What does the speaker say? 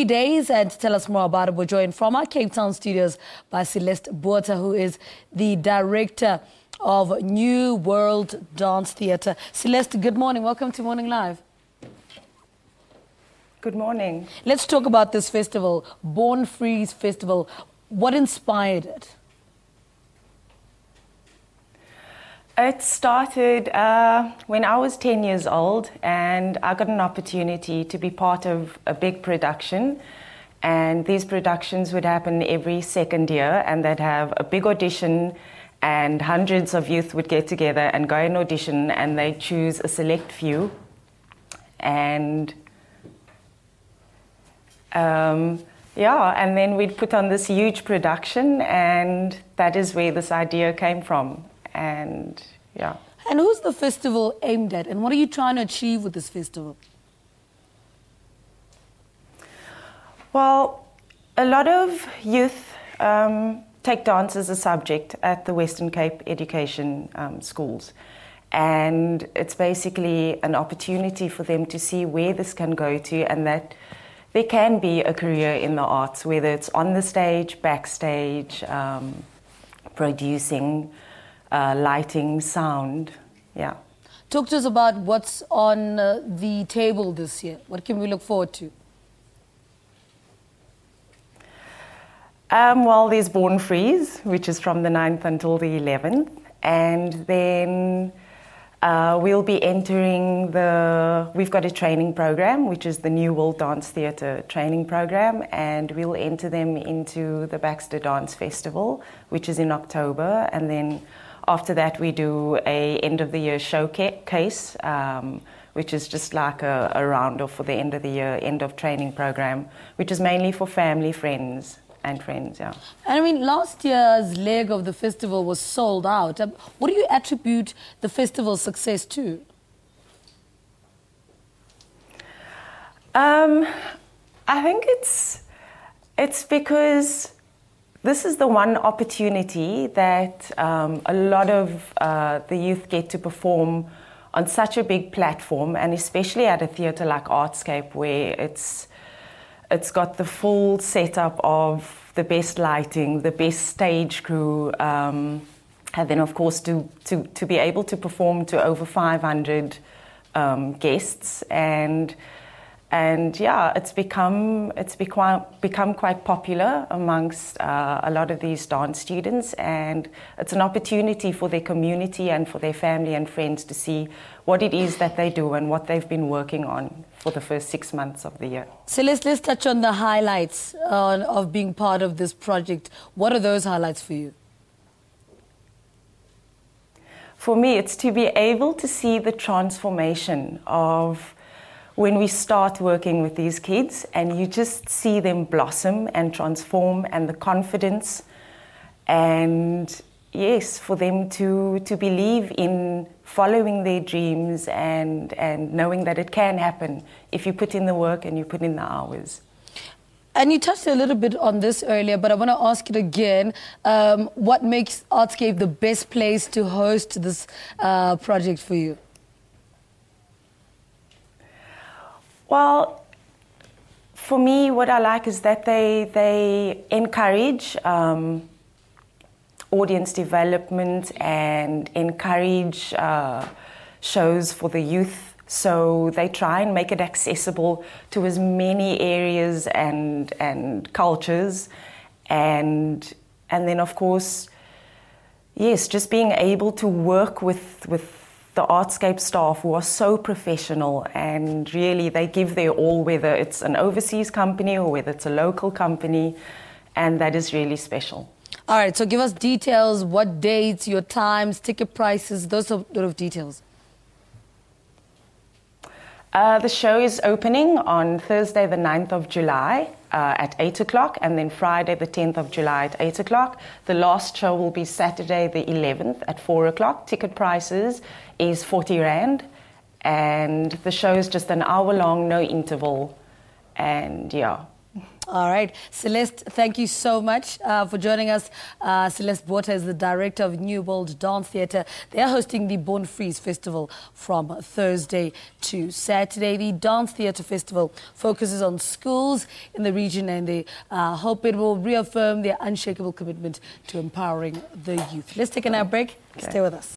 Days, and to tell us more about it, we're joined from our Cape Town studios by Celeste Botha, who is the director of New World Dance Theatre. Celeste, good morning. Welcome to Morning Live. Good morning. Let's talk about this festival, BORNE FREES Festival. What inspired it? It started when I was 10 years old, and I got an opportunity to be part of a big production. And these productions would happen every second year, and they'd have a big audition, and hundreds of youth would get together and go and audition, and they'd choose a select few. And and then we'd put on this huge production, and that is where this idea came from. And who's the festival aimed at, and what are you trying to achieve with this festival? Well, a lot of youth take dance as a subject at the Western Cape education schools, and it's basically an opportunity for them to see where this can go to, and that there can be a career in the arts, whether it's on the stage, backstage, producing, lighting, sound, Talk to us about what's on the table this year. What can we look forward to? Well, there's BORNE FREES, which is from the 9th until the 11th, and then we'll be entering we've got a training program, which is the New World Dance Theatre training program, and we'll enter them into the Baxter Dance Festival, which is in October, and then after that, we do a end-of-the-year showcase, which is just like a round-off for the end of the year, end-of-training program, which is mainly for family, friends, And I mean, last year's leg of the festival was sold out. What do you attribute the festival's success to? I think it's because this is the one opportunity that a lot of the youth get to perform on such a big platform, and especially at a theatre like Artscape, where it's got the full setup of the best lighting, the best stage crew, and then of course to be able to perform to over 500 guests, and yeah, it's become quite popular amongst a lot of these dance students, and it's an opportunity for their community and for their family and friends to see what it is that they do and what they've been working on for the first 6 months of the year. Celeste, let's touch on the highlights of being part of this project. What are those highlights for you? For me, it's to be able to see the transformation of when we start working with these kids, and you just see them blossom and transform, and the confidence, and yes, for them to believe in following their dreams and knowing that it can happen if you put in the work and you put in the hours. And you touched a little bit on this earlier, but I want to ask it again. What makes Artscape the best place to host this project for you? Well, for me, what I like is that they encourage audience development and encourage shows for the youth. So they try and make it accessible to as many areas and cultures, and then of course, yes, just being able to work with the Artscape staff, who are so professional, and really they give their all, whether it's an overseas company or whether it's a local company, and that is really special. All right, so give us details, what dates, your times, ticket prices, those sort of details. The show is opening on Thursday the 9th of July at 8 o'clock, and then Friday the 10th of July at 8 o'clock. The last show will be Saturday the 11th at 4 o'clock. Ticket prices is 40 Rand, and the show is just an hour long, no interval, and yeah, All right. Celeste, thank you so much for joining us. Celeste Botha is the director of New World Dance Theatre. They are hosting the BORNE FREES festival from Thursday to Saturday. The Dance Theatre Festival focuses on schools in the region, and they hope it will reaffirm their unshakable commitment to empowering the youth. Let's take a break. Okay. Stay with us.